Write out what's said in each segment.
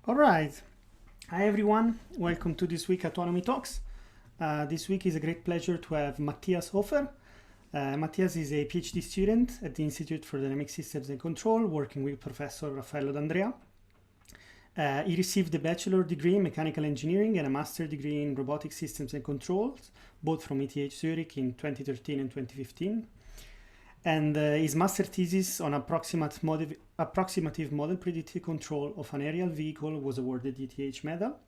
All right. Hi, everyone. Welcome to this week Autonomy Talks. This week is a great pleasure to have Matthias Hofer. Matthias is a PhD student at the Institute for Dynamic Systems and Control, working with Professor Raffaello D'Andrea. He received a bachelor degree in mechanical engineering and a master degree in robotic systems and controls, both from ETH Zürich in 2013 and 2015. And his master thesis on approximative model predictive control of an aerial vehicle was awarded the ETH medal.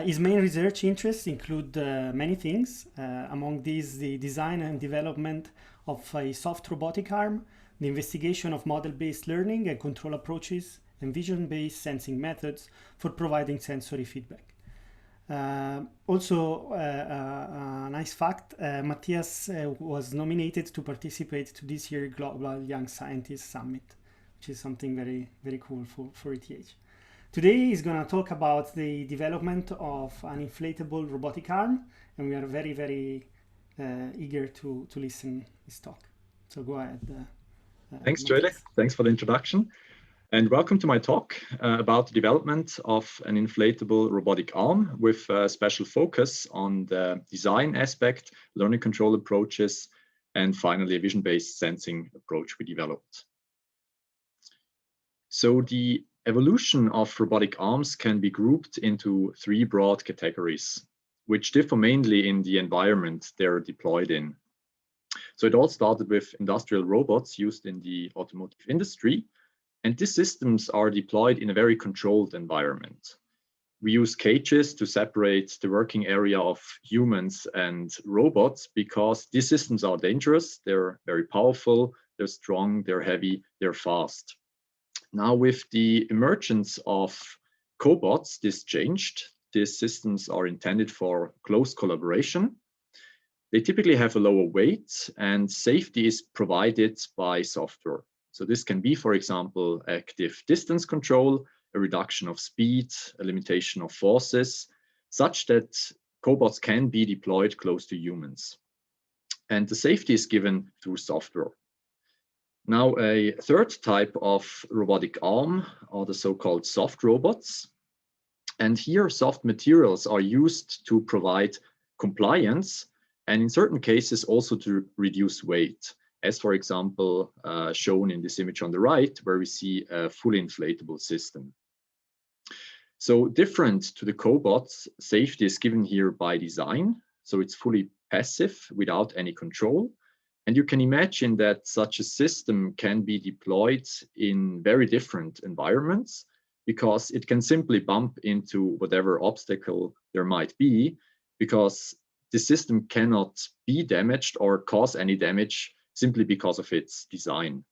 His main research interests include many things. Among these, the design and development of a soft robotic arm, the investigation of model-based learning and control approaches, and vision-based sensing methods for providing sensory feedback. Also, a nice fact, Matthias was nominated to participate to this year's Global Young Scientist Summit, which is something very, very cool for ETH. Today he's going to talk about the development of an inflatable robotic arm, and we are very, very eager to listen this talk. So go ahead. Thanks, Jody. Thanks for the introduction. And welcome to my talk about the development of an inflatable robotic arm with a special focus on the design aspect, learning control approaches, and finally a vision-based sensing approach we developed. So the evolution of robotic arms can be grouped into three broad categories, which differ mainly in the environment they're deployed in. So it all started with industrial robots used in the automotive industry. And these systems are deployed in a very controlled environment. We use cages to separate the working area of humans and robots because these systems are dangerous, they're very powerful, they're strong, they're heavy, they're fast. Now with the emergence of cobots, this changed. These systems are intended for close collaboration. They typically have a lower weight and safety is provided by software. So this can be, for example, active distance control, a reduction of speed, a limitation of forces, such that cobots can be deployed close to humans. And the safety is given through software. Now, a third type of robotic arm are the so-called soft robots. And here, soft materials are used to provide compliance and in certain cases also to reduce weight. As for example, shown in this image on the right, where we see a fully inflatable system. So different to the cobots, safety is given here by design. So it's fully passive without any control. And you can imagine that such a system can be deployed in very different environments because it can simply bump into whatever obstacle there might be because the system cannot be damaged or cause any damage simply because of its design.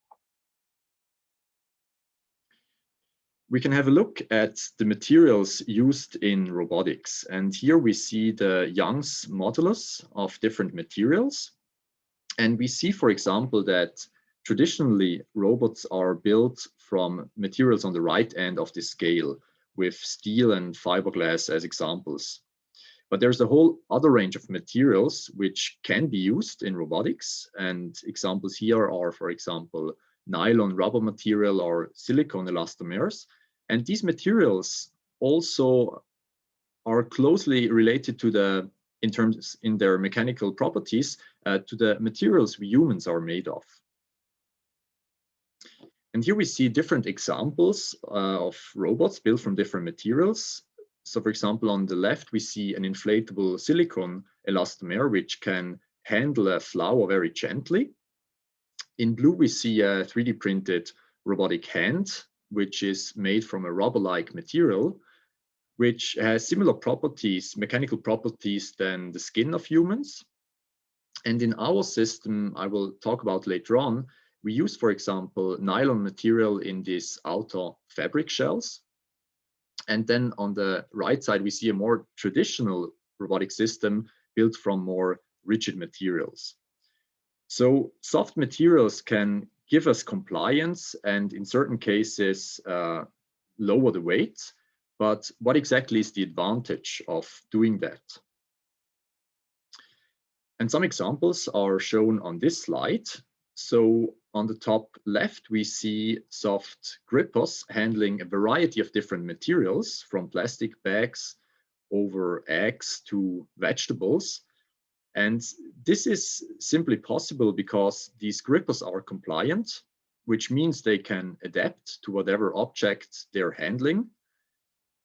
We can have a look at the materials used in robotics. And here we see the Young's modulus of different materials. And we see, for example, that traditionally robots are built from materials on the right end of the scale with steel and fiberglass as examples. But there's a whole other range of materials which can be used in robotics. And examples here are, for example, nylon rubber material or silicone elastomers. And these materials also are closely related to in their mechanical properties, to the materials we humans are made of. And here we see different examples of robots built from different materials. So for example, on the left, we see an inflatable silicone elastomer, which can handle a flower very gently. In blue, we see a 3D printed robotic hand, which is made from a rubber-like material, which has similar properties, mechanical properties than the skin of humans. And in our system, I will talk about later on, we use, for example, nylon material in these outer fabric shells. And then on the right side, we see a more traditional robotic system built from more rigid materials. So soft materials can give us compliance and in certain cases lower the weight. But what exactly is the advantage of doing that? And some examples are shown on this slide. So on the top left, we see soft grippers handling a variety of different materials, from plastic bags over eggs to vegetables. And this is simply possible because these grippers are compliant, which means they can adapt to whatever object they're handling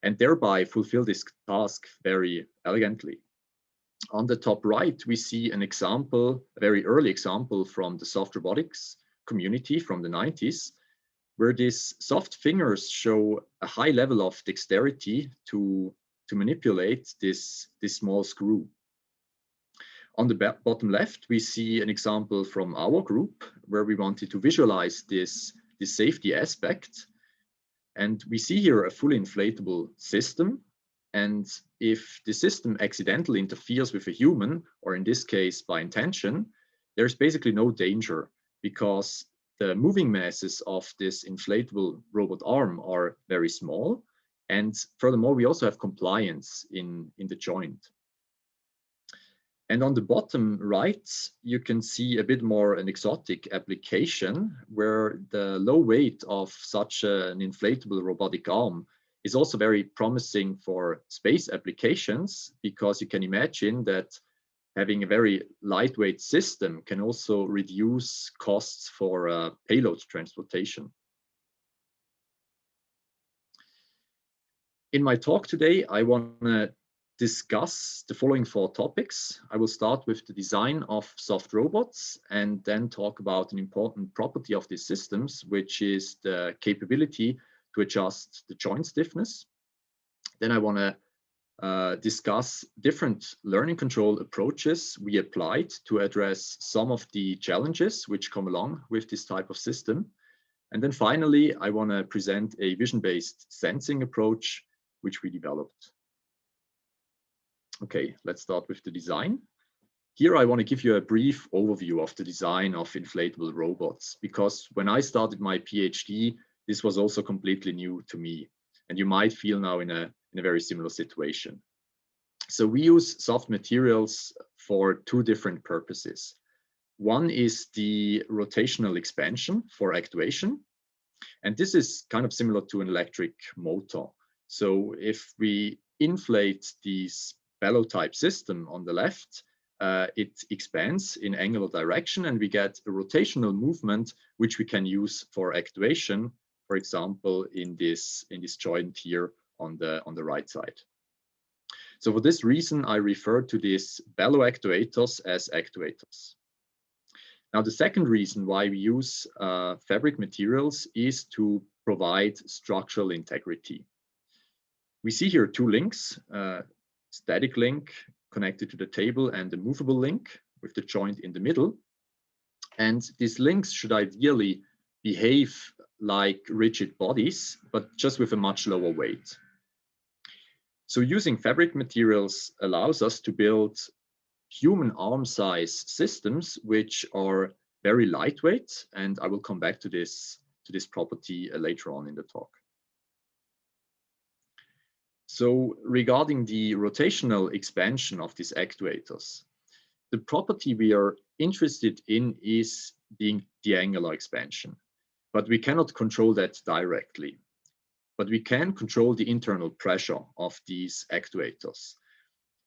and thereby fulfill this task very elegantly. On the top right, we see an example, a very early example from the soft robotics community from the 90s, where these soft fingers show a high level of dexterity to manipulate this small screw. On the bottom left, we see an example from our group where we wanted to visualize this safety aspect. And we see here a fully inflatable system. And if the system accidentally interferes with a human, or in this case by intention, there's basically no danger because the moving masses of this inflatable robot arm are very small. And furthermore, we also have compliance in the joint. And on the bottom right, you can see a bit more an exotic application where the low weight of such an inflatable robotic arm is also very promising for space applications, because you can imagine that having a very lightweight system can also reduce costs for payload transportation. In my talk today, I want to discuss the following 4 topics. I will start with the design of soft robots and then talk about an important property of these systems, which is the capability to adjust the joint stiffness. Then I want to discuss different learning control approaches we applied to address some of the challenges which come along with this type of system. And then finally, I want to present a vision-based sensing approach which we developed. Okay, let's start with the design. Here I want to give you a brief overview of the design of inflatable robots, because when I started my PhD, this was also completely new to me. And you might feel now in a very similar situation. So we use soft materials for 2 different purposes. One is the rotational expansion for actuation. And this is kind of similar to an electric motor. So if we inflate this bellow type system on the left, it expands in angular direction and we get a rotational movement which we can use for actuation, for example, in this joint here on the right side. So for this reason, I refer to these bellow actuators as actuators. Now, the second reason why we use fabric materials is to provide structural integrity. We see here 2 links, static link connected to the table and a movable link with the joint in the middle. And these links should ideally behave like rigid bodies, but just with a much lower weight. So using fabric materials allows us to build human arm size systems which are very lightweight, and I will come back to this property later on in the talk. So regarding the rotational expansion of these actuators, the property we are interested in is the angular expansion, but we cannot control that directly. But we can control the internal pressure of these actuators.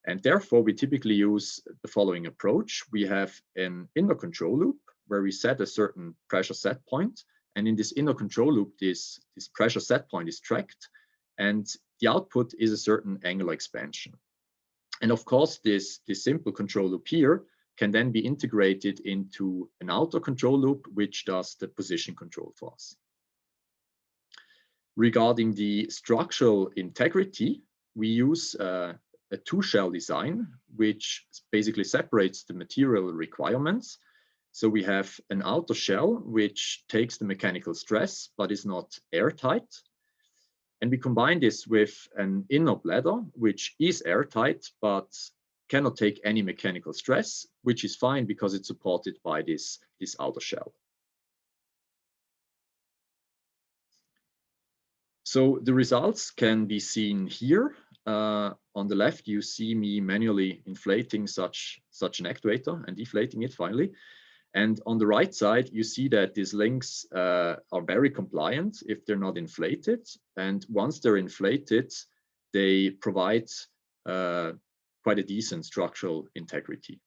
And therefore, we typically use the following approach. We have an inner control loop where we set a certain pressure set point. And in this inner control loop, this pressure set point is tracked. And the output is a certain angular expansion. And of course, this simple control loop here can then be integrated into an outer control loop, which does the position control for us. Regarding the structural integrity, we use a 2-shell design, which basically separates the material requirements. So we have an outer shell, which takes the mechanical stress, but is not airtight. And we combine this with an inner bladder, which is airtight, but cannot take any mechanical stress, which is fine because it's supported by this outer shell. So the results can be seen here. On the left, you see me manually inflating such an actuator and deflating it finally. And on the right side, you see that these links are very compliant if they're not inflated. And once they're inflated, they provide quite a decent structural integrity.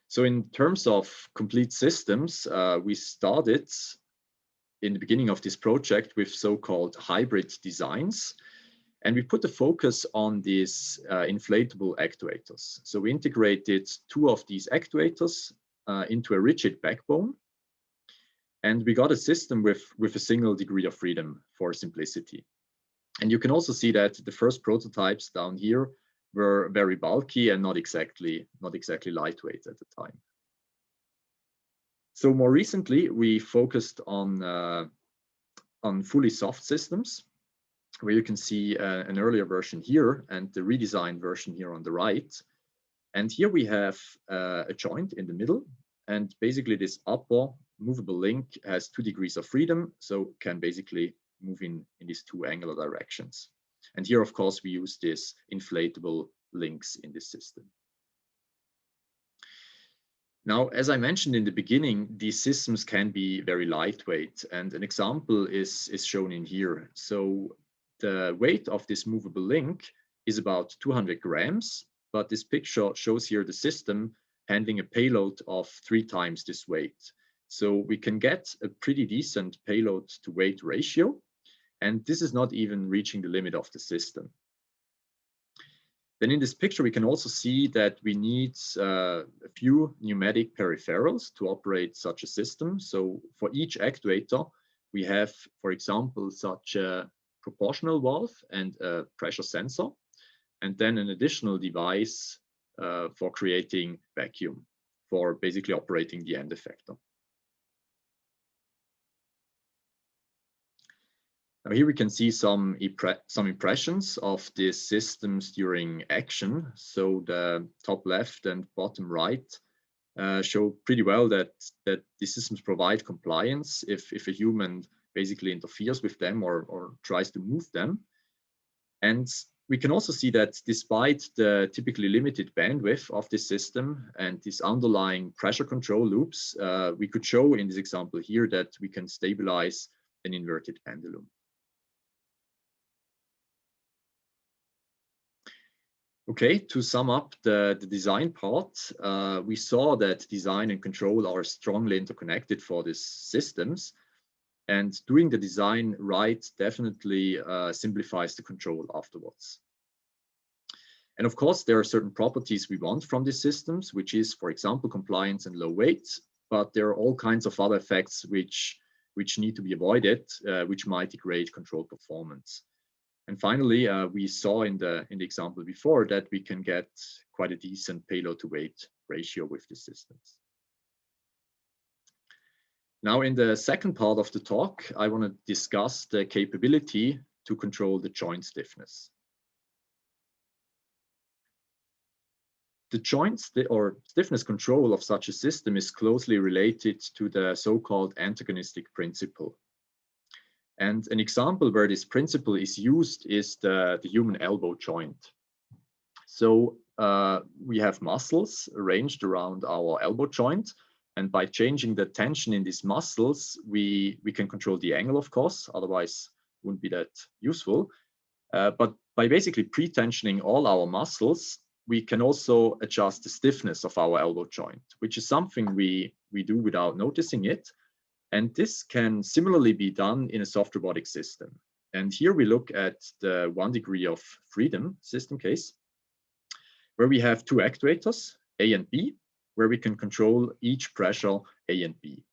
So in terms of complete systems, we started in the beginning of this project with so-called hybrid designs. And we put the focus on these inflatable actuators. So we integrated 2 of these actuators into a rigid backbone. And we got a system with a single degree of freedom for simplicity. And you can also see that the first prototypes down here were very bulky and not exactly lightweight at the time. So more recently, we focused on fully soft systems, where you can see an earlier version here and the redesigned version here on the right. And here we have a joint in the middle, and basically this upper movable link has 2 degrees of freedom, so can basically move in these 2 angular directions. And here, of course, we use these inflatable links in this system. Now, as I mentioned in the beginning, these systems can be very lightweight, and an example is shown in here. So the weight of this movable link is about 200 grams, but this picture shows here the system handling a payload of 3 times this weight. So we can get a pretty decent payload to weight ratio, and this is not even reaching the limit of the system. Then in this picture, we can also see that we need a few pneumatic peripherals to operate such a system. So for each actuator, we have, for example, such a proportional valve and a pressure sensor, and then an additional device for creating vacuum, for basically operating the end effector. Now here we can see some impressions of these systems during action. So the top left and bottom right show pretty well that these systems provide compliance if a human basically interferes with them or tries to move them. And we can also see that despite the typically limited bandwidth of this system and these underlying pressure control loops, we could show in this example here that we can stabilize an inverted pendulum. Okay, to sum up the design part, we saw that design and control are strongly interconnected for these systems. And doing the design right definitely simplifies the control afterwards. And of course, there are certain properties we want from these systems, which is, for example, compliance and low weight. But there are all kinds of other effects which need to be avoided, which might degrade control performance. And finally, we saw in the example before that we can get quite a decent payload to weight ratio with the systems. Now, in the second part of the talk, I want to discuss the capability to control the joint stiffness. The joint or stiffness control of such a system is closely related to the so-called antagonistic principle. And an example where this principle is used is the human elbow joint. So we have muscles arranged around our elbow joint. And by changing the tension in these muscles, we can control the angle, of course, otherwise it wouldn't be that useful. But by basically pre-tensioning all our muscles, we can also adjust the stiffness of our elbow joint, which is something we do without noticing it. And this can similarly be done in a soft robotic system. And here we look at the 1 degree of freedom system case, where we have 2 actuators, A and B, where we can control each pressure A and B.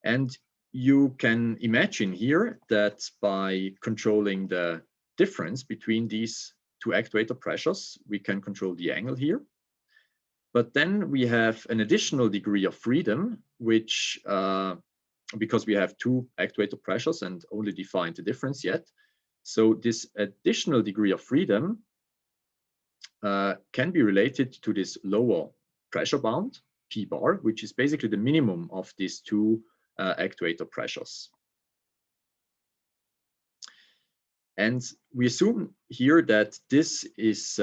And you can imagine here that by controlling the difference between these 2 actuator pressures, we can control the angle here. But then we have an additional degree of freedom, which, because we have 2 actuator pressures and only defined the difference yet. So this additional degree of freedom can be related to this lower pressure bound, P bar, which is basically the minimum of these 2 actuator pressures. And we assume here that this is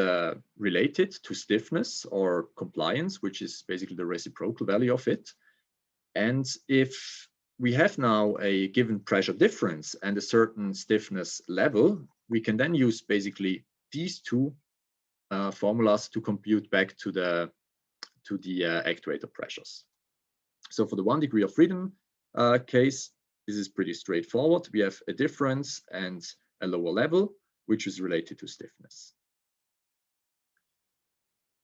related to stiffness or compliance, which is basically the reciprocal value of it. And if we have now a given pressure difference and a certain stiffness level, we can then use basically these two formulas to compute back to the actuator pressures. So for the 1 degree of freedom case, this is pretty straightforward. We have a difference and a lower level, which is related to stiffness.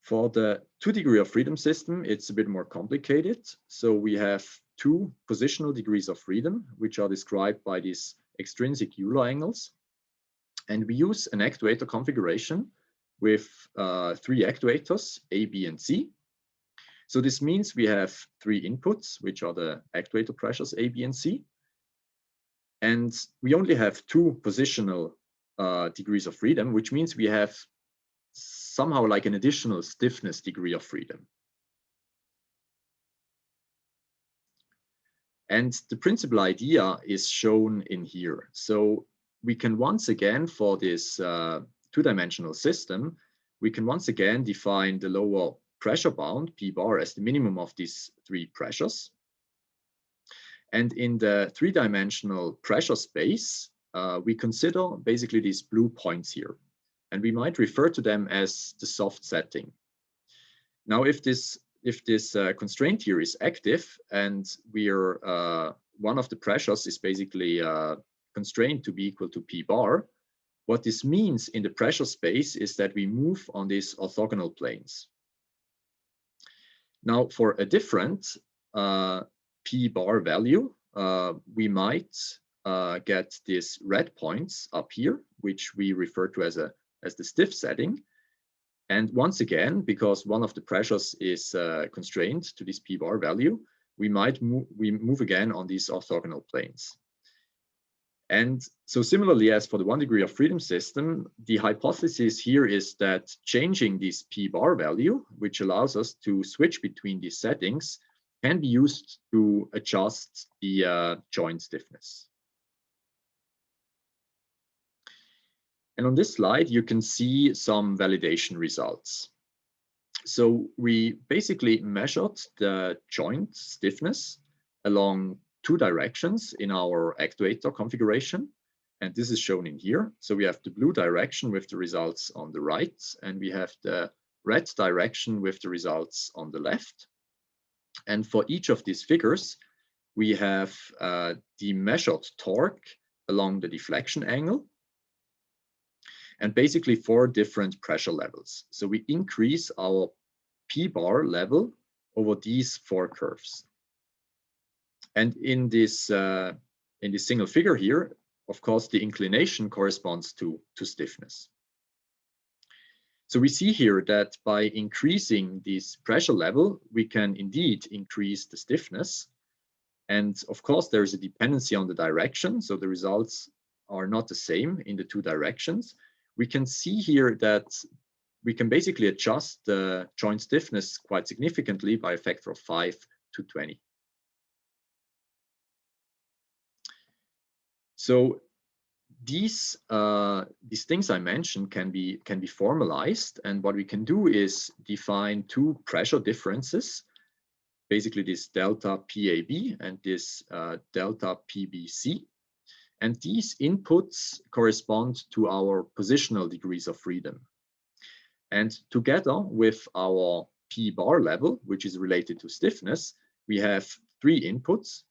For the 2 degree of freedom system, it's a bit more complicated. So we have 2 positional degrees of freedom, which are described by these extrinsic Euler angles. And we use an actuator configuration with 3 actuators, A, B, and C. So this means we have 3 inputs, which are the actuator pressures A, B, and C. And we only have 2 positional degrees of freedom, which means we have somehow like an additional stiffness degree of freedom. And the principal idea is shown in here. So we can once again, for this 2-dimensional system, we can once again define the lower pressure bound, P bar, as the minimum of these 3 pressures. And in the 3-dimensional pressure space, we consider basically these blue points here. And we might refer to them as the soft setting. Now, if this constraint here is active and one of the pressures is basically constrained to be equal to P bar, what this means in the pressure space is that we move on these orthogonal planes. Now, for a different P bar value, we might get these red points up here, which we refer to as the stiff setting. And once again, because one of the pressures is constrained to this P bar value, we move again on these orthogonal planes. And so similarly as for the 1 degree of freedom system, the hypothesis here is that changing this P bar value, which allows us to switch between these settings, can be used to adjust the joint stiffness. And on this slide, you can see some validation results. So we basically measured the joint stiffness along 2 directions in our actuator configuration. And this is shown in here. So we have the blue direction with the results on the right, and we have the red direction with the results on the left. And for each of these figures, we have the measured torque along the deflection angle, and basically 4 different pressure levels. So we increase our P bar level over these 4 curves. And in this single figure here, of course, the inclination corresponds to stiffness. So we see here that by increasing this pressure level, we can indeed increase the stiffness. And of course, there is a dependency on the direction. So the results are not the same in the 2 directions. We can see here that we can basically adjust the joint stiffness quite significantly by a factor of 5 to 20. So these things I mentioned can be formalized, and what we can do is define 2 pressure differences, basically this delta PAB and this delta PBC. And these inputs correspond to our positional degrees of freedom. And together with our P bar level, which is related to stiffness, we have 3 inputs,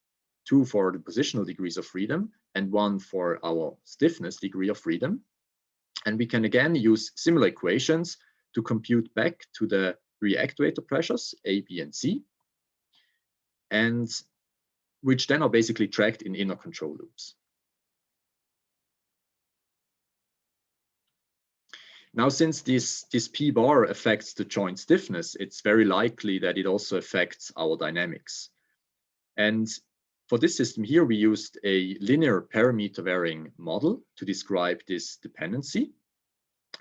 2 for the positional degrees of freedom and 1 for our stiffness degree of freedom. And we can again use similar equations to compute back to the 3 actuator pressures, A, B, and C, and which then are basically tracked in inner control loops. Now, since this P bar affects the joint stiffness, it's very likely that it also affects our dynamics. And for this system here, we used a linear parameter varying model to describe this dependency.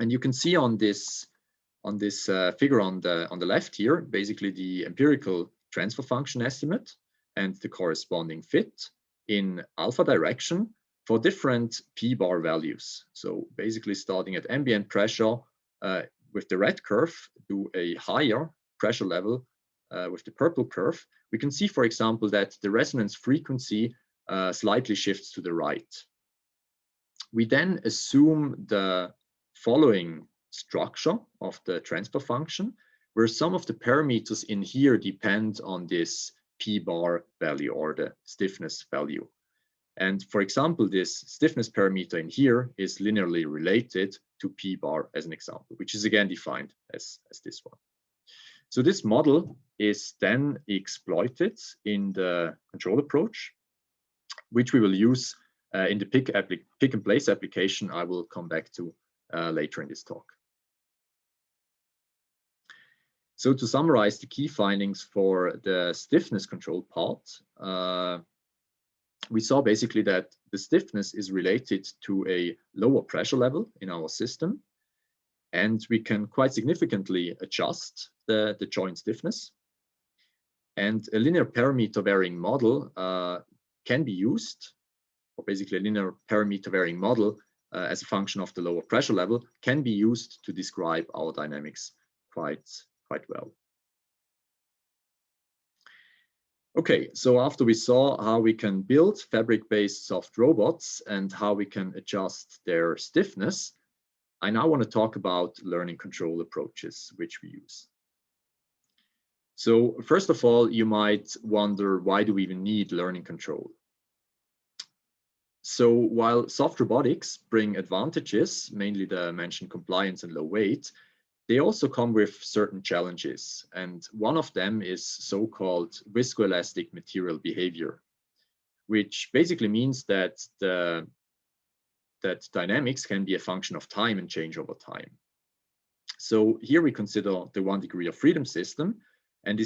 And you can see on this figure on the left here, basically the empirical transfer function estimate and the corresponding fit in alpha direction for different p-bar values. So basically starting at ambient pressure with the red curve to a higher pressure level with the purple curve, we can see, for example, that the resonance frequency slightly shifts to the right. We then assume the following structure of the transfer function, where some of the parameters in here depend on this p-bar value or the stiffness value. And for example, this stiffness parameter in here is linearly related to p-bar as an example, which is again defined as this one. So this model is then exploited in the control approach, which we will use in the pick and place application I will come back to later in this talk. So to summarize the key findings for the stiffness control part, we saw basically that the stiffness is related to a lower pressure level in our system, and we can quite significantly adjust the joint stiffness. And a linear parameter varying model can be used, or basically a linear parameter varying model as a function of the lower pressure level can be used to describe our dynamics quite well. Okay, so after we saw how we can build fabric-based soft robots and how we can adjust their stiffness, I now want to talk about learning control approaches which we use. So first of all, you might wonder, why do we even need learning control? So while soft robotics bring advantages, mainly the mentioned compliance and low weight, they also come with certain challenges, and one of them is so-called viscoelastic material behavior, which basically means that dynamics can be a function of time and change over time. So here we consider the 1 degree of freedom system, and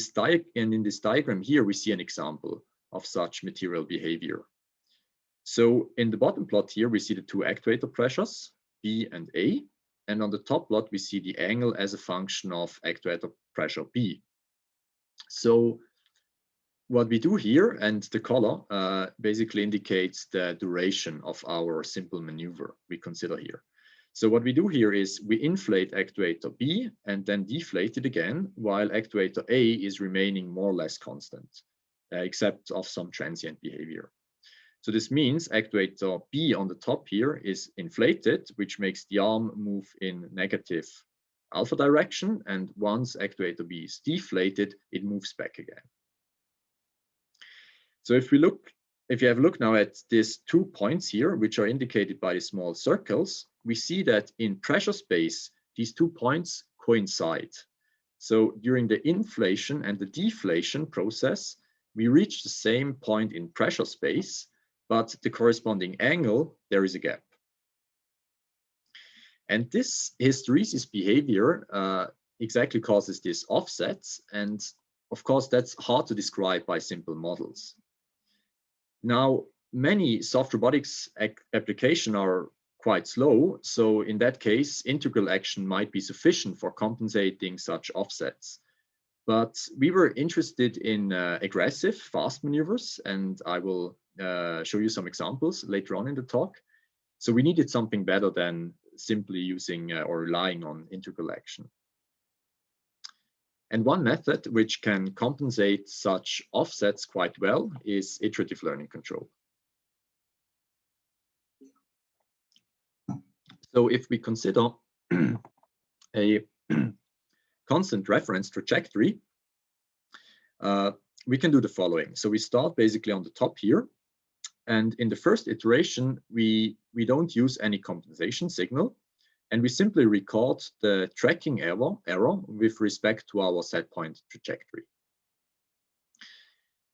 in this diagram here we see an example of such material behavior. So in the bottom plot here we see the two actuator pressures, B and A. And on the top plot, we see the angle as a function of actuator pressure B. So what we do here, and the color basically indicates the duration of our simple maneuver we consider here. So what we do here is we inflate actuator B and then deflate it again, while actuator A is remaining more or less constant, except of some transient behavior. So this means actuator B on the top here is inflated, which makes the arm move in negative alpha direction. And once actuator B is deflated, it moves back again. So if you have a look now at these 2 points here, which are indicated by the small circles, we see that in pressure space, these 2 points coincide. So during the inflation and the deflation process, we reach the same point in pressure space, but the corresponding angle, there is a gap. And this hysteresis behavior exactly causes these offsets. And of course, that's hard to describe by simple models. Now, many soft robotics applications are quite slow. So in that case, integral action might be sufficient for compensating such offsets. But we were interested in aggressive, fast maneuvers, and I will show you some examples later on in the talk. So we needed something better than simply using or relying on integral action. And one method which can compensate such offsets quite well is iterative learning control. So if we consider a constant reference trajectory, we can do the following. So we start basically on the top here. And in the first iteration, we don't use any compensation signal. And we simply record the tracking error with respect to our set point trajectory.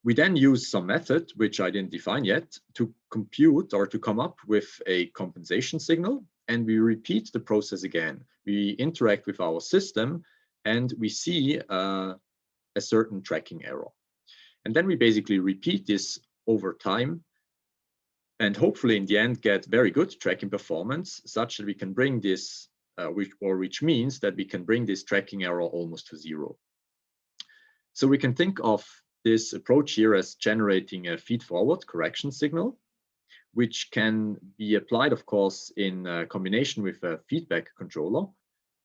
We then use some method, which I didn't define yet, to compute or to come up with a compensation signal. And we repeat the process again. We interact with our system and we see a certain tracking error. And then we basically repeat this over time and hopefully in the end get very good tracking performance such that we can bring this, which means that we can bring this tracking error almost to zero. So we can think of this approach here as generating a feed-forward correction signal, which can be applied, of course, in combination with a feedback controller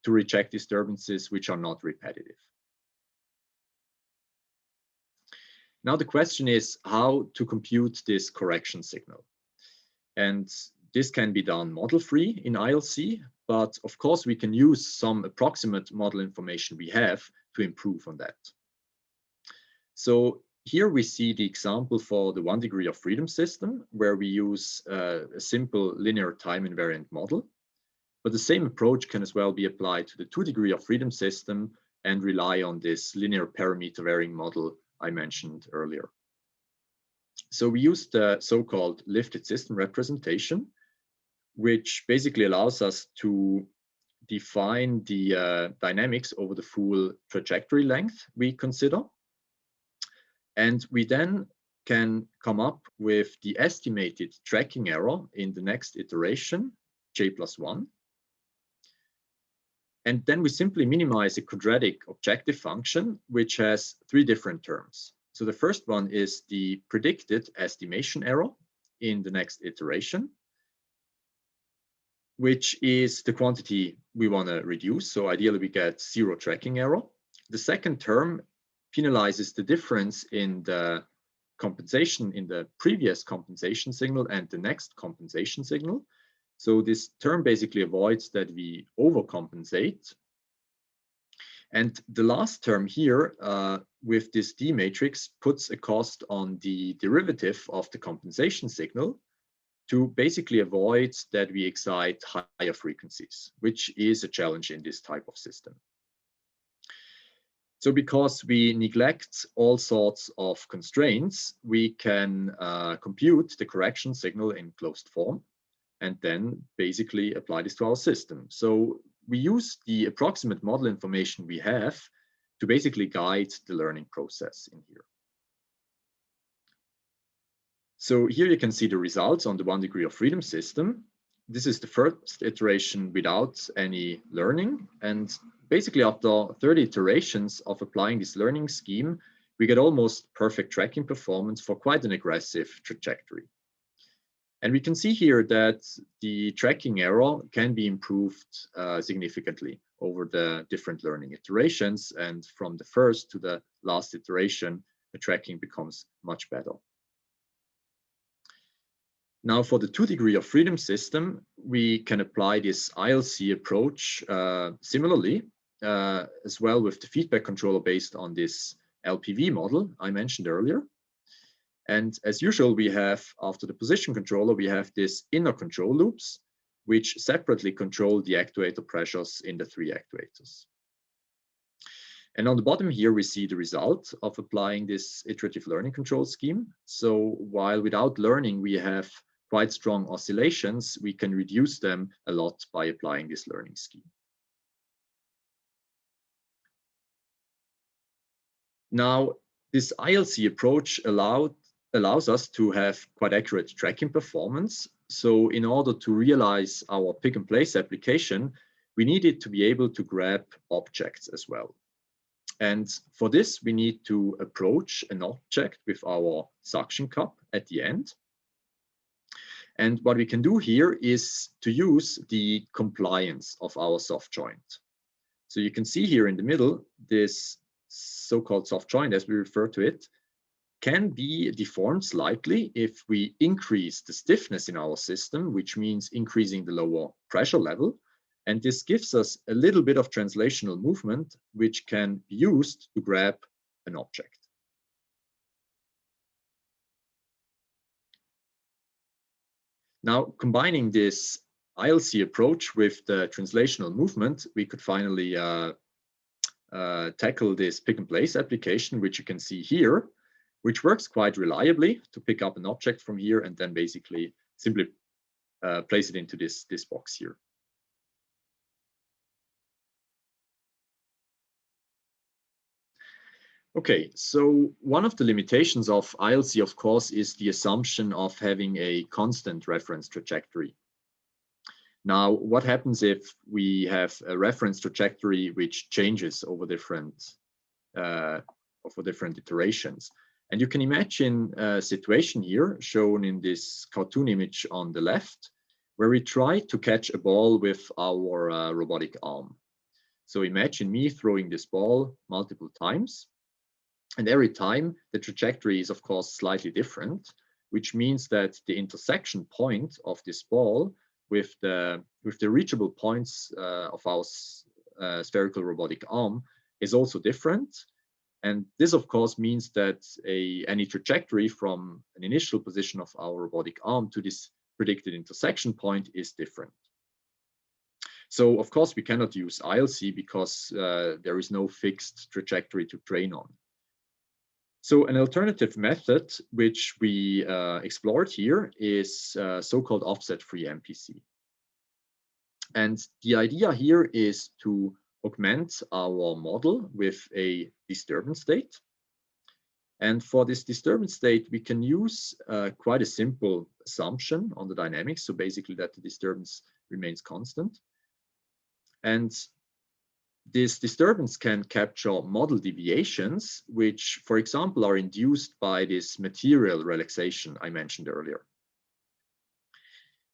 to reject disturbances which are not repetitive. Now the question is how to compute this correction signal. And this can be done model-free in ILC, but of course we can use some approximate model information we have to improve on that. So here we see the example for the 1 degree of freedom system, where we use a simple linear time invariant model. But the same approach can as well be applied to the 2 degree of freedom system and rely on this linear parameter varying model I mentioned earlier. So we use the so-called lifted system representation, which basically allows us to define the dynamics over the full trajectory length we consider. And we then can come up with the estimated tracking error in the next iteration, j+1. And then we simply minimize a quadratic objective function, which has 3 different terms. So the first one is the predicted estimation error in the next iteration, which is the quantity we want to reduce. So ideally we get 0 tracking error. The second term penalizes the difference in the compensation in the previous compensation signal and the next compensation signal. So this term basically avoids that we overcompensate. And the last term here with this D matrix puts a cost on the derivative of the compensation signal to basically avoid that we excite higher frequencies, which is a challenge in this type of system. So because we neglect all sorts of constraints, we can compute the correction signal in closed form and then basically apply this to our system. So we use the approximate model information we have to basically guide the learning process in here. So here you can see the results on the 1 degree of freedom system. This is the first iteration without any learning. And basically after 30 iterations of applying this learning scheme, we get almost perfect tracking performance for quite an aggressive trajectory. And we can see here that the tracking error can be improved significantly over the different learning iterations. And from the first to the last iteration, the tracking becomes much better. Now for the 2 degree of freedom system, we can apply this ILC approach similarly as well with the feedback controller based on this LPV model I mentioned earlier. And as usual, we have, after the position controller, we have this inner control loops, which separately control the actuator pressures in the 3 actuators. And on the bottom here, we see the result of applying this iterative learning control scheme. So while without learning, we have quite strong oscillations, we can reduce them a lot by applying this learning scheme. Now, this ILC approach allows us to have quite accurate tracking performance. So in order to realize our pick and place application, we needed to be able to grab objects as well. And for this, we need to approach an object with our suction cup at the end. And what we can do here is to use the compliance of our soft joint. So you can see here in the middle, this so-called soft joint, as we refer to it, can be deformed slightly if we increase the stiffness in our system, which means increasing the lower pressure level. And this gives us a little bit of translational movement, which can be used to grab an object. Now, combining this ILC approach with the translational movement, we could finally tackle this pick and place application, which you can see here, which works quite reliably to pick up an object from here and then basically simply place it into this box here. Okay, so one of the limitations of ILC, of course, is the assumption of having a constant reference trajectory. Now, what happens if we have a reference trajectory which changes over different iterations? And you can imagine a situation here shown in this cartoon image on the left, where we try to catch a ball with our robotic arm. So imagine me throwing this ball multiple times. And every time the trajectory is, of course, slightly different, which means that the intersection point of this ball with the reachable points of our spherical robotic arm is also different. And this, of course, means that any trajectory from an initial position of our robotic arm to this predicted intersection point is different. So, of course, we cannot use ILC because there is no fixed trajectory to train on. So an alternative method which we explored here is so-called offset-free MPC. And the idea here is to augment our model with a disturbance state. And for this disturbance state, we can use quite a simple assumption on the dynamics. So basically that the disturbance remains constant. And this disturbance can capture model deviations, which, for example, are induced by this material relaxation I mentioned earlier.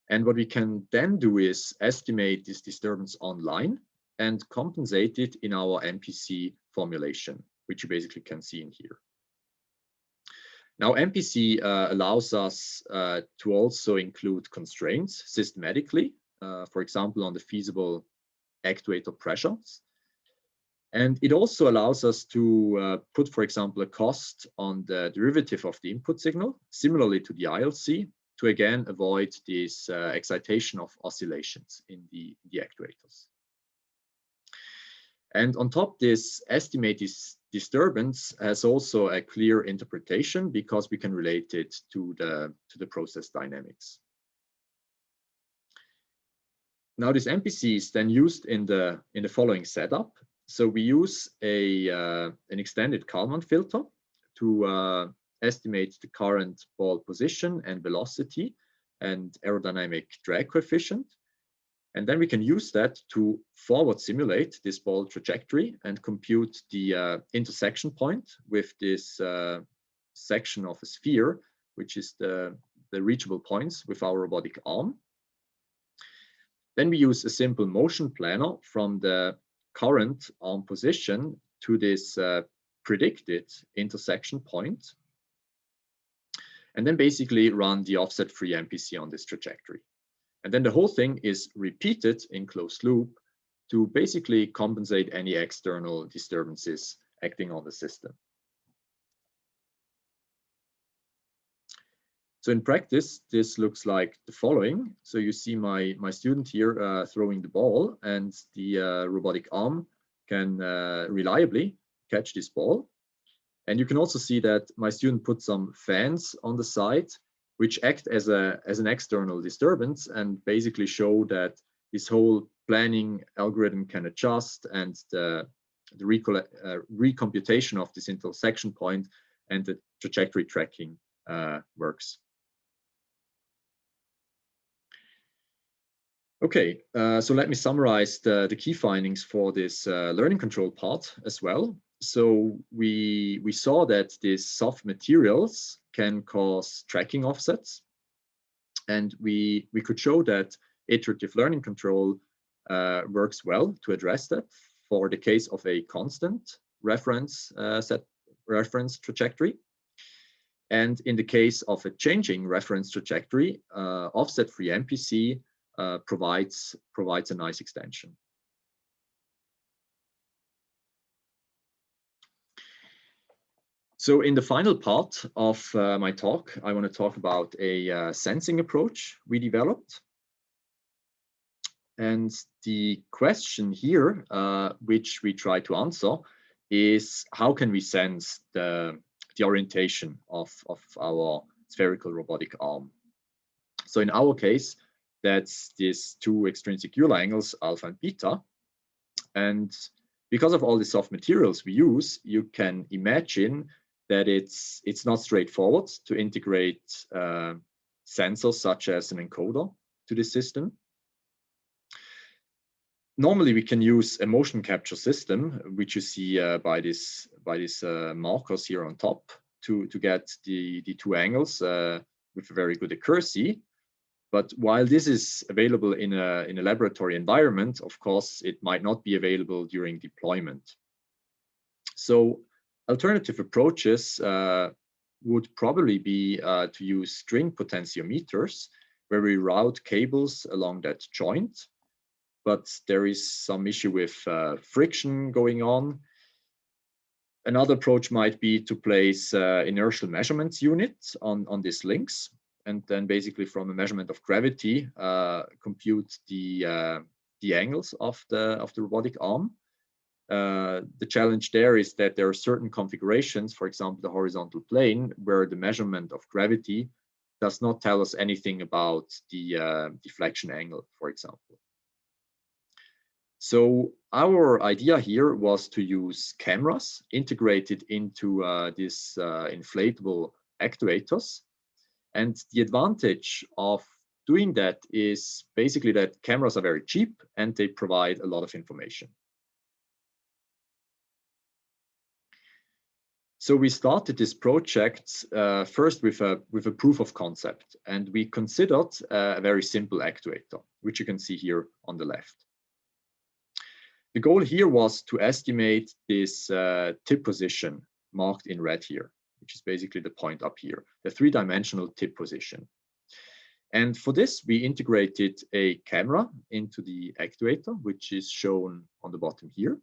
And what we can then do is estimate this disturbance online and compensate it in our MPC formulation, which you basically can see in here. Now, MPC allows us to also include constraints systematically, for example, on the feasible actuator pressures. And it also allows us to put, for example, a cost on the derivative of the input signal, similarly to the ILC, to again avoid this excitation of oscillations in the actuators. And on top, this estimated disturbance has also a clear interpretation because we can relate it to the process dynamics. Now, this MPC is then used in the following setup. So we use an extended Kalman filter to estimate the current ball position and velocity and aerodynamic drag coefficient. And then we can use that to forward simulate this ball trajectory and compute the intersection point with this section of a sphere, which is the reachable points with our robotic arm. Then we use a simple motion planner from the current arm position to this predicted intersection point, and then basically run the offset-free MPC on this trajectory. And then the whole thing is repeated in closed loop to basically compensate any external disturbances acting on the system. So in practice, this looks like the following. So you see my student here throwing the ball, and the robotic arm can reliably catch this ball. And you can also see that my student put some fans on the side, which act as an external disturbance and basically show that this whole planning algorithm can adjust, and the recomputation of this intersection point and the trajectory tracking works. Okay, so let me summarize the key findings for this learning control part as well. So we saw that these soft materials can cause tracking offsets, and we could show that iterative learning control works well to address that for the case of a constant reference trajectory. And in the case of a changing reference trajectory, offset-free MPC provides a nice extension. So in the final part of my talk, I want to talk about a sensing approach we developed. And the question here, which we try to answer, is how can we sense the orientation of our spherical robotic arm? So in our case, that's these two extrinsic Euler angles, alpha and beta. And because of all the soft materials we use, you can imagine that it's not straightforward to integrate sensors such as an encoder to the system. Normally, we can use a motion capture system, which you see by these markers here on top. to get the two angles with a very good accuracy. But while this is available in a laboratory environment, of course, it might not be available during deployment. So alternative approaches would probably be to use string potentiometers, where we route cables along that joint. But there is some issue with friction going on. Another approach might be to place inertial measurements units on these links, and then basically from a measurement of gravity, compute the angles of the robotic arm. The challenge there is that there are certain configurations, for example, the horizontal plane, where the measurement of gravity does not tell us anything about the deflection angle, for example. So our idea here was to use cameras integrated into these inflatable actuators. And the advantage of doing that is basically that cameras are very cheap and they provide a lot of information. So we started this project first with a proof of concept, and we considered a very simple actuator, which you can see here on the left. The goal here was to estimate this tip position marked in red here, which is basically the point up here, the three-dimensional tip position. And for this, we integrated a camera into the actuator, which is shown on the bottom here.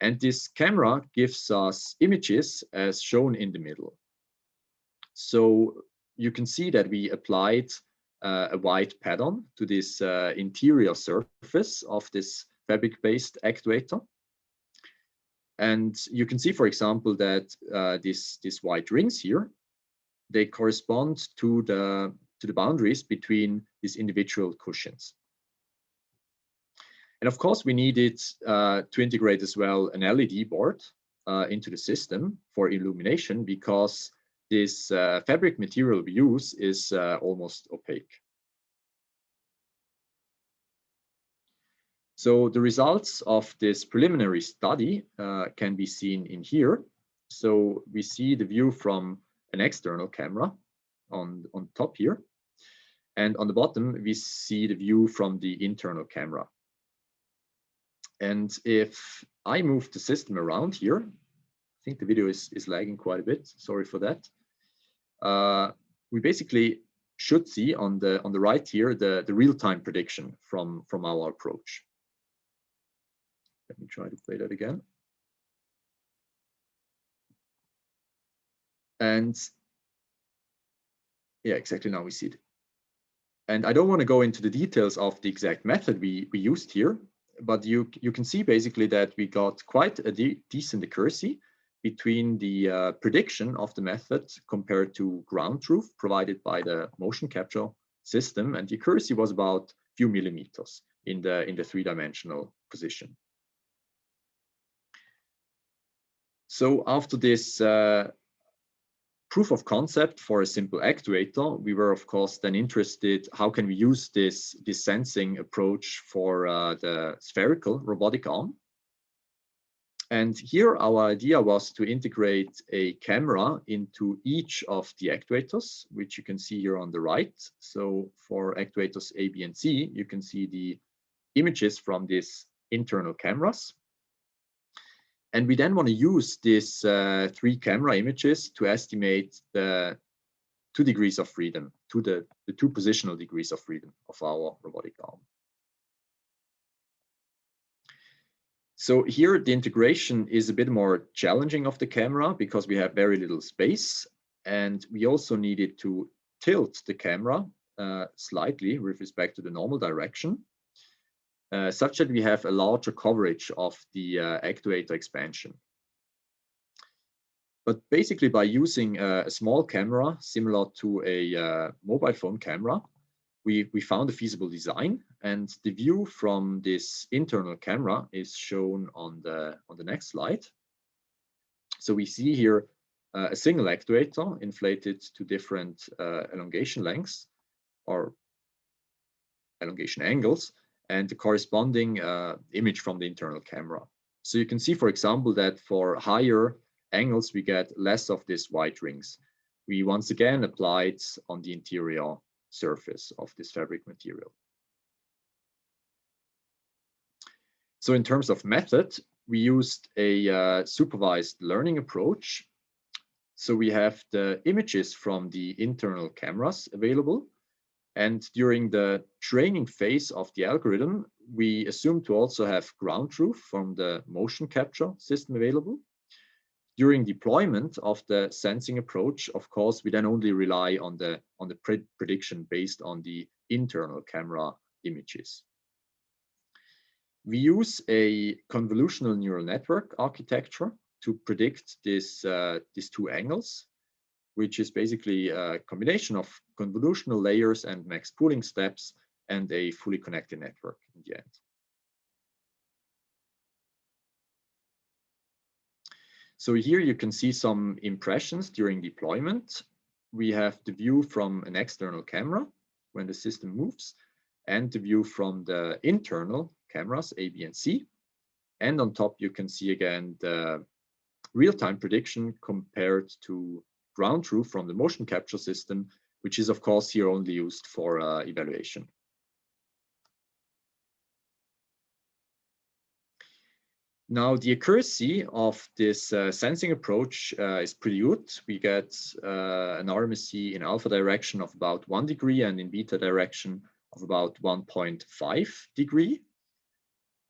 And this camera gives us images as shown in the middle. So you can see that we applied a white pattern to this interior surface of this fabric-based actuator. And you can see, for example, that these white rings here, they correspond to the boundaries between these individual cushions. And of course, we needed to integrate as well an LED board into the system for illumination, because this fabric material we use is almost opaque. So the results of this preliminary study can be seen in here. So we see the view from an external camera on top here. And on the bottom, we see the view from the internal camera. And if I move the system around here, I think the video is lagging quite a bit. Sorry for that. We basically should see on the right here the real-time prediction from our approach. Let me try to play that again. And yeah, exactly, now we see it. And I don't want to go into the details of the exact method we used here, but you can see basically that we got quite a decent accuracy between the prediction of the method compared to ground truth provided by the motion capture system, and the accuracy was about a few millimeters in the three-dimensional position. So after this proof of concept for a simple actuator, we were of course then interested, how can we use this sensing approach for the spherical robotic arm? And here our idea was to integrate a camera into each of the actuators, which you can see here on the right. So for actuators A, B, and C, you can see the images from these internal cameras. And we then want to use these three camera images to estimate the 2 degrees of freedom, the two positional degrees of freedom of our robotic arm. So here the integration is a bit more challenging of the camera because we have very little space, and we also needed to tilt the camera slightly with respect to the normal direction. Such that we have a larger coverage of the actuator expansion. But basically by using a small camera similar to a mobile phone camera, we found a feasible design, and the view from this internal camera is shown on the next slide. So we see here a single actuator inflated to different elongation lengths or elongation angles, and the corresponding image from the internal camera. So you can see, for example, that for higher angles, we get less of these white rings. We once again applied on the interior surface of this fabric material. So in terms of method, we used a supervised learning approach. So we have the images from the internal cameras available. And during the training phase of the algorithm, we assume to also have ground truth from the motion capture system available. During deployment of the sensing approach, of course, we then only rely on the prediction based on the internal camera images. We use a convolutional neural network architecture to predict these two angles, which is basically a combination of convolutional layers and max pooling steps and a fully connected network in the end. So here you can see some impressions during deployment. We have the view from an external camera when the system moves, and the view from the internal cameras A, B, and C. And on top, you can see again the real-time prediction compared to ground truth from the motion capture system, which is of course here only used for evaluation. Now, the accuracy of this sensing approach is pretty good. We get an RMSE in alpha direction of about 1 degree and in beta direction of about 1.5 degree.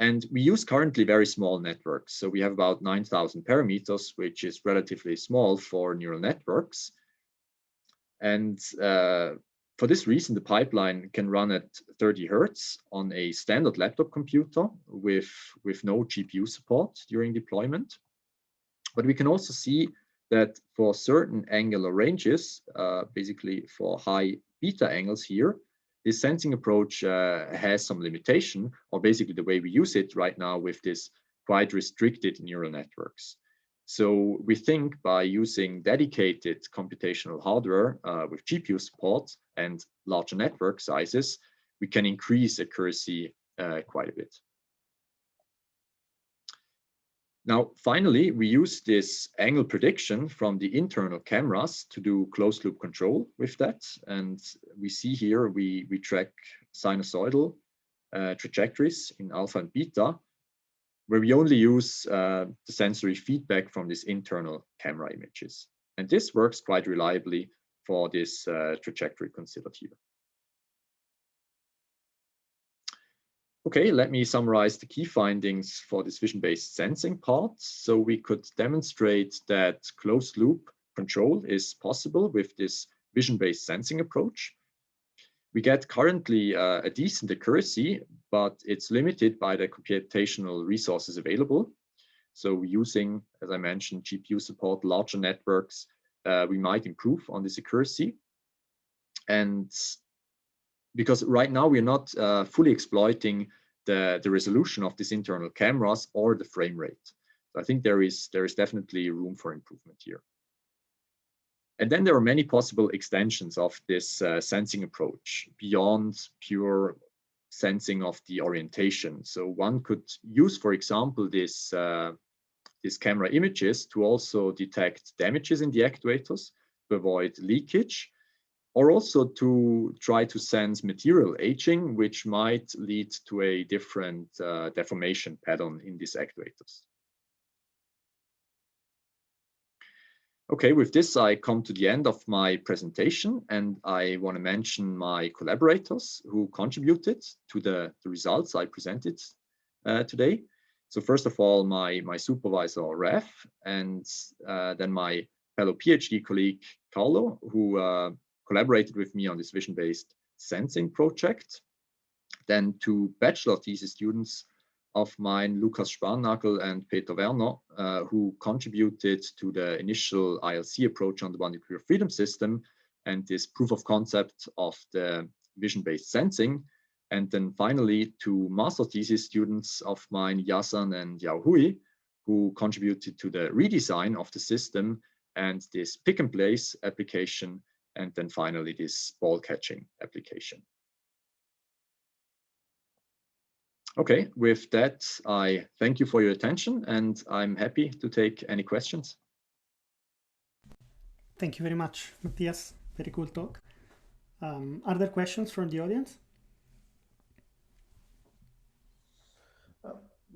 And we use currently very small networks. So we have about 9,000 parameters, which is relatively small for neural networks. And for this reason, the pipeline can run at 30 Hertz on a standard laptop computer with no GPU support during deployment. But we can also see that for certain angular ranges, basically for high beta angles here, this sensing approach has some limitation, or basically the way we use it right now with this quite restricted neural networks. So we think by using dedicated computational hardware with GPU support and larger network sizes, we can increase accuracy quite a bit. Now, finally, we use this angle prediction from the internal cameras to do closed loop control with that. And we see here, we track sinusoidal trajectories in alpha and beta, where we only use the sensory feedback from these internal camera images. And this works quite reliably for this trajectory considered here. Okay, let me summarize the key findings for this vision-based sensing part. So we could demonstrate that closed loop control is possible with this vision-based sensing approach. We get currently a decent accuracy, but it's limited by the computational resources available. So using, as I mentioned, GPU support, larger networks, we might improve on this accuracy. And because right now we're not fully exploiting the resolution of these internal cameras or the frame rate. So I think there is definitely room for improvement here. And then there are many possible extensions of this sensing approach beyond pure sensing of the orientation. So one could use, for example, this camera images to also detect damages in the actuators to avoid leakage, or also to try to sense material aging, which might lead to a different deformation pattern in these actuators. Okay, with this, I come to the end of my presentation, and I want to mention my collaborators who contributed to the results I presented today. So first of all, my supervisor, Raf, and then my fellow PhD colleague, Carlo, who collaborated with me on this vision-based sensing project. Then two bachelor thesis students of mine, Lukas Sparnagel and Peter Werner, who contributed to the initial ILC approach on the one degree of freedom system and this proof of concept of the vision-based sensing. And then finally, two master thesis students of mine, Yasan and Yao Hui, who contributed to the redesign of the system and this pick and place application, and then finally this ball catching application. Okay, with that, I thank you for your attention, and I'm happy to take any questions. Thank you very much, Matthias. Very cool talk. Are there questions from the audience?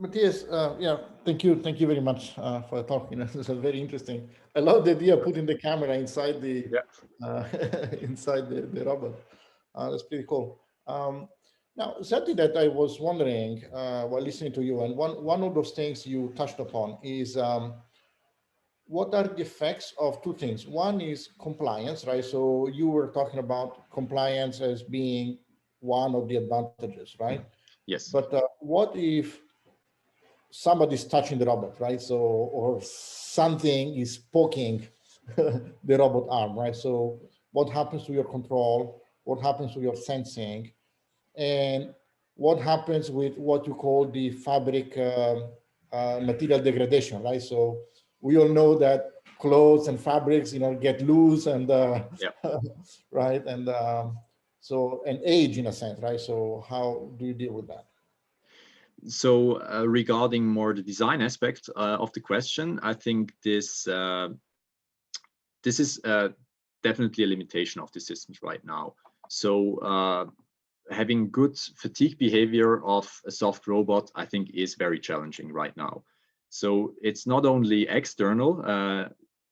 Matthias, yeah, thank you very much for the talk. This is very interesting. I love the idea of putting the camera inside the inside the robot. That's pretty cool. Now, something that I was wondering while listening to you, and one of those things you touched upon is what are the effects of two things? One is compliance, right? So you were talking about compliance as being one of the advantages, right? Yes. But what if somebody's touching the robot, right? So, or something is poking the robot arm, right? So what happens to your control? What happens to your sensing? And what happens with what you call the fabric material degradation, right? So we all know that clothes and fabrics, get loose and right, and so and age in a sense, right? So how do you deal with that? So regarding more the design aspect of the question, I think this is definitely a limitation of the systems right now. So having good fatigue behavior of a soft robot, I think, is very challenging right now. So it's not only external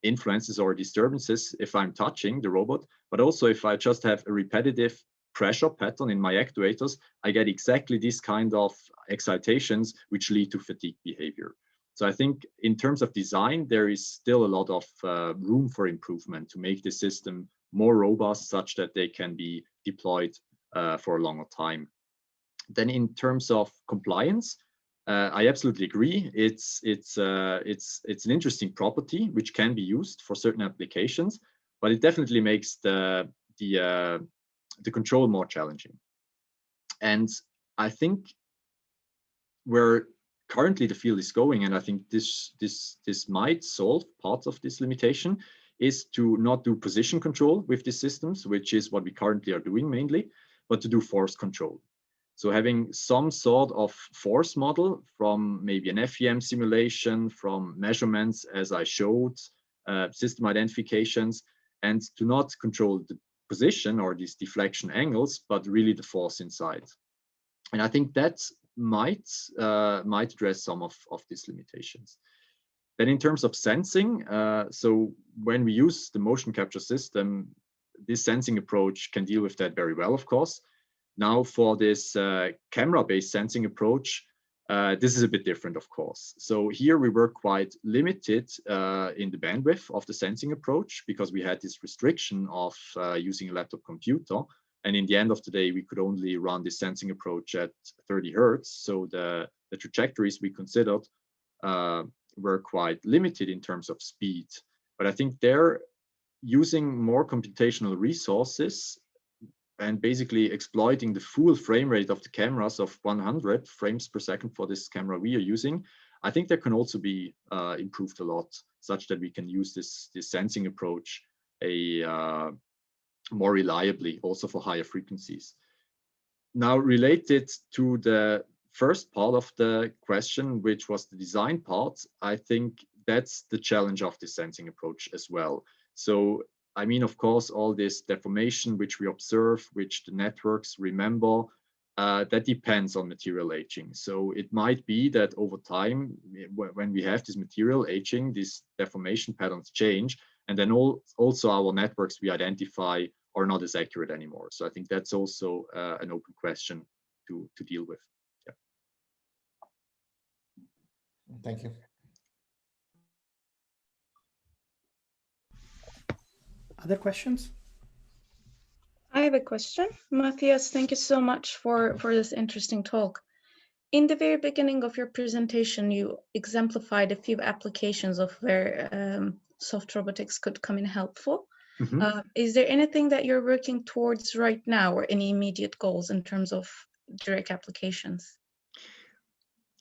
influences or disturbances if I'm touching the robot, but also if I just have a repetitive pressure pattern in my actuators, I get exactly this kind of excitations which lead to fatigue behavior. So I think in terms of design, there is still a lot of room for improvement to make the system more robust such that they can be deployed for a longer time. Then in terms of compliance, I absolutely agree. It's an interesting property which can be used for certain applications, but it definitely makes the control more challenging. And I think where currently the field is going, and I think this might solve parts of this limitation, is to not do position control with these systems, which is what we currently are doing mainly, but to do force control. So having some sort of force model from maybe an FEM simulation, from measurements as I showed, system identifications, and to not control the position or these deflection angles, but really the force inside. And I think that might address some of these limitations. Then in terms of sensing, so when we use the motion capture system, this sensing approach can deal with that very well, of course. Now for this camera-based sensing approach, this is a bit different, of course. So here we were quite limited in the bandwidth of the sensing approach because we had this restriction of using a laptop computer. And in the end of the day, we could only run this sensing approach at 30 Hertz. So the trajectories we considered were quite limited in terms of speed. But I think they're using more computational resources and basically exploiting the full frame rate of the cameras of 100 frames per second for this camera we are using. I think that can also be improved a lot, such that we can use this sensing approach more reliably, also for higher frequencies. Now, related to the first part of the question, which was the design part, I think that's the challenge of the sensing approach as well. So, I mean, of course, all this deformation which we observe, which the networks remember, that depends on material aging. So it might be that over time, when we have this material aging, these deformation patterns change, and then also our networks we identify are not as accurate anymore. So I think that's also an open question to deal with. Yeah. Thank you. Other questions? I have a question. Matthias, thank you so much for this interesting talk. In the very beginning of your presentation, you exemplified a few applications of where soft robotics could come in helpful. Mm-hmm. Is there anything that you're working towards right now or any immediate goals in terms of direct applications?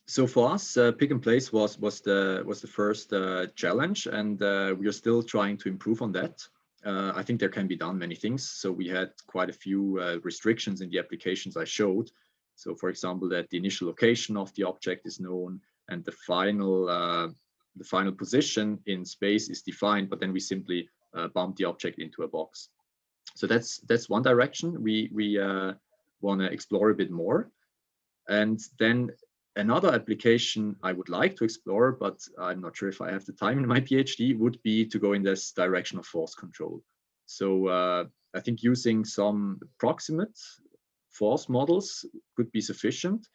So for us, pick and place was the first challenge, and we are still trying to improve on that. I think there can be done many things. So we had quite a few restrictions in the applications I showed. So for example, that the initial location of the object is known and the final position in space is defined, but then we simply bump the object into a box. So that's one direction we want to explore a bit more. And then another application I would like to explore, but I'm not sure if I have the time in my PhD, would be to go in this direction of force control. So I think using some proximate force models could be sufficient,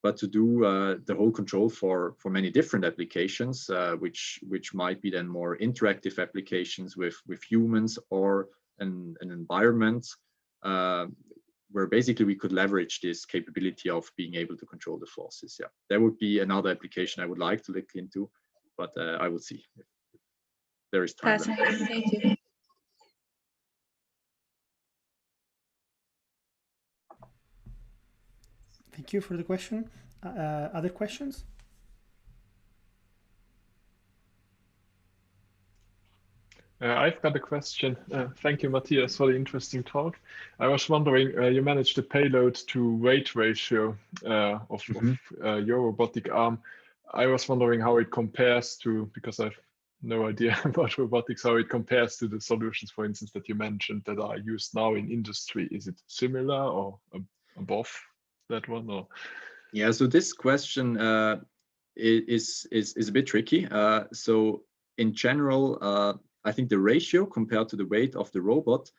but to do the whole control for many different applications, which might be then more interactive applications with humans or an environment, where basically we could leverage this capability of being able to control the forces. Yeah, that would be another application I would like to look into, but I will see if there is time. Fascinating. Thank you. Thank you for the question. Other questions? I've got a question. Thank you, Matthias, for the interesting talk. I was wondering, you managed the payload to weight ratio of your robotic arm. I was wondering how it compares to, because I've no idea about robotics, how it compares to the solutions, for instance, that you mentioned that are used now in industry. Is it similar or above that one? Or? Yeah, so this question is a bit tricky. So in general, I think the ratio compared to the weight of the robot,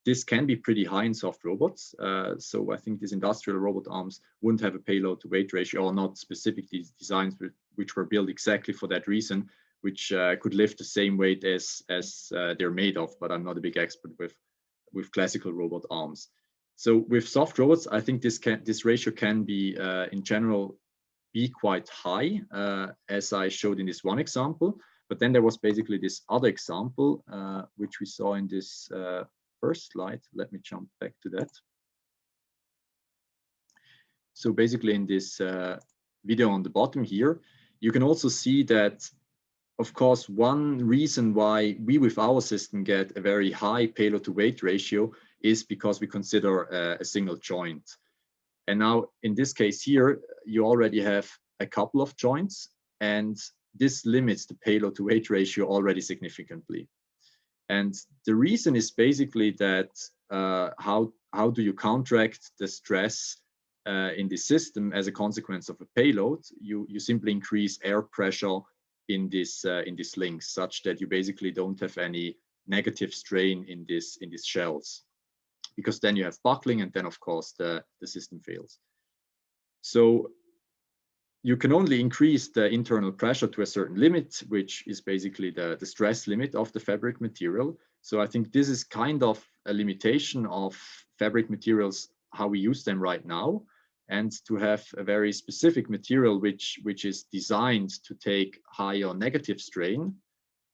this can be pretty high in soft robots. So I think these industrial robot arms wouldn't have a payload to weight ratio, or not specifically designed which were built exactly for that reason, which could lift the same weight as they're made of. But I'm not a big expert with classical robot arms. So with soft robots, I think this ratio can be in general be quite high, as I showed in this one example. But then there was basically this other example, which we saw in this first slide. Let me jump back to that. So basically in this video on the bottom here, you can also see that, of course, one reason why we with our system get a very high payload to weight ratio is because we consider a single joint. And now in this case here, you already have a couple of joints, and this limits the payload to weight ratio already significantly. And the reason is basically that how do you counteract the stress in the system as a consequence of a payload? You simply increase air pressure in this links, such that you basically don't have any negative strain in these shells, because then you have buckling, and then of course the system fails. So you can only increase the internal pressure to a certain limit, which is basically the stress limit of the fabric material. So I think this is kind of a limitation of fabric materials, how we use them right now. And to have a very specific material which is designed to take higher negative strain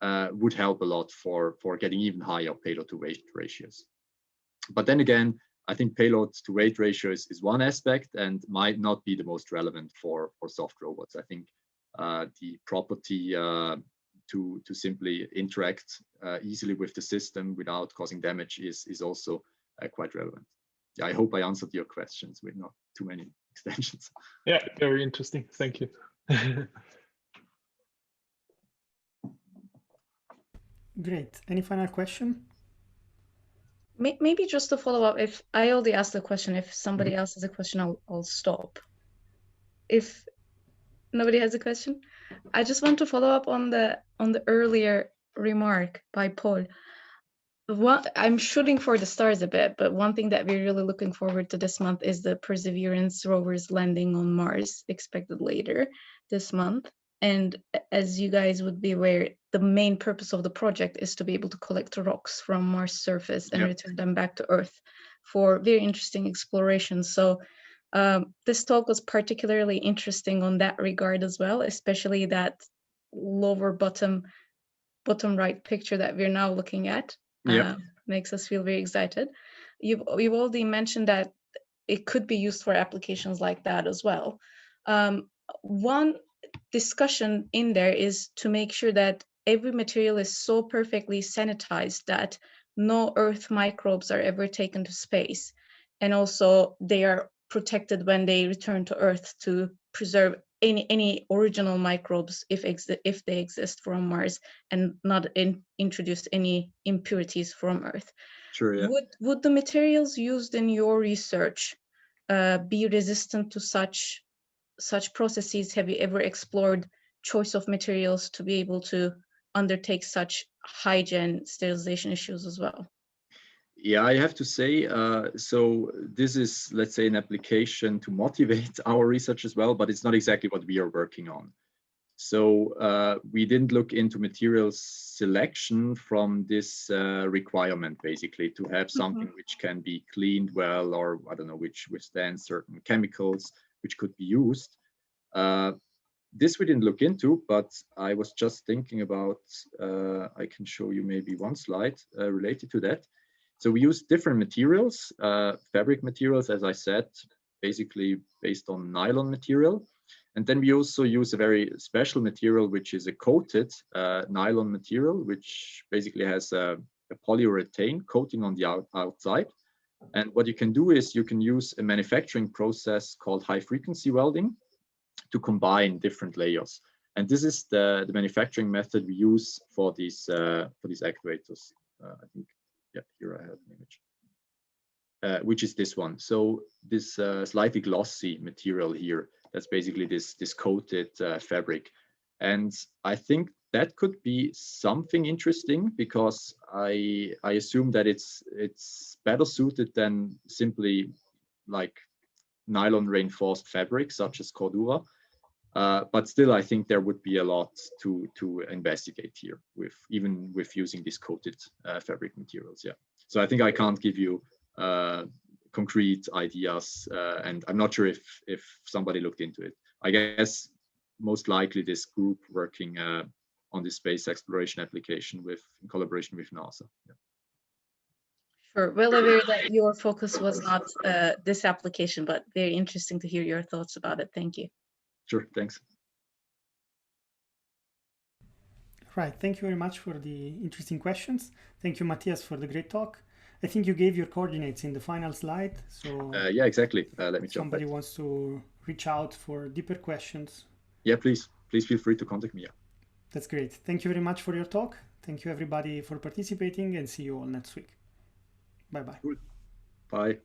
would help a lot for getting even higher payload to weight ratios. But then again, I think payload to weight ratio is one aspect and might not be the most relevant for soft robots. I think the property to simply interact easily with the system without causing damage is also quite relevant. Yeah, I hope I answered your questions with not too many extensions. Yeah, very interesting. Thank you. Great. Any final question? Maybe just to follow up, if I already asked the question, if somebody else has a question, I'll stop. If nobody has a question, I just want to follow up on the earlier remark by Paul. I'm shooting for the stars a bit, but one thing that we're really looking forward to this month is the Perseverance rover's landing on Mars, expected later this month. And as you guys would be aware, the main purpose of the project is to be able to collect rocks from Mars surface and return them back to Earth for very interesting exploration. So this talk was particularly interesting on that regard as well, especially that lower bottom right picture that we're now looking at. Makes us feel very excited. You've already mentioned that it could be used for applications like that as well. One discussion in there is to make sure that every material is so perfectly sanitized that no Earth microbes are ever taken to space, and also they are protected when they return to Earth to preserve any original microbes if they exist from Mars, and not introduce any impurities from Earth. Sure, yeah. Would the materials used in your research be resistant to such processes? Have you ever explored choice of materials to be able to undertake such hygiene sterilization issues as well? Yeah, I have to say, so this is, let's say, an application to motivate our research as well, but it's not exactly what we are working on. So we didn't look into materials selection from this requirement, basically, to have something which can be cleaned well, or I don't know, which withstands certain chemicals which could be used. This we didn't look into, but I was just thinking about, I can show you maybe one slide related to that. So we use different materials, fabric materials, as I said, basically based on nylon material. And then we also use a very special material, which is a coated nylon material, which basically has a polyurethane coating on the outside. And what you can do is you can use a manufacturing process called high frequency welding to combine different layers. And this is the manufacturing method we use for these actuators. I think, yeah, here I have an image, which is this one. So this slightly glossy material here, that's basically this coated fabric. And I think that could be something interesting, because I assume that it's better suited than simply like nylon reinforced fabric such as Cordura. But still, I think there would be a lot to investigate here even with using these coated fabric materials. Yeah. So I think I can't give you concrete ideas, and I'm not sure if somebody looked into it. I guess most likely this group working on this space exploration application in collaboration with NASA. Yeah. Sure. Well aware that your focus was not this application, but very interesting to hear your thoughts about it. Thank you. Sure, thanks. Right, thank you very much for the interesting questions. Thank you, Matthias, for the great talk. I think you gave your coordinates in the final slide. So yeah, exactly. Let me jump somebody wants to reach out for deeper questions. Yeah, please feel free to contact me. Yeah. That's great. Thank you very much for your talk. Thank you everybody for participating, and see you all next week. Bye-bye. Cool. Bye.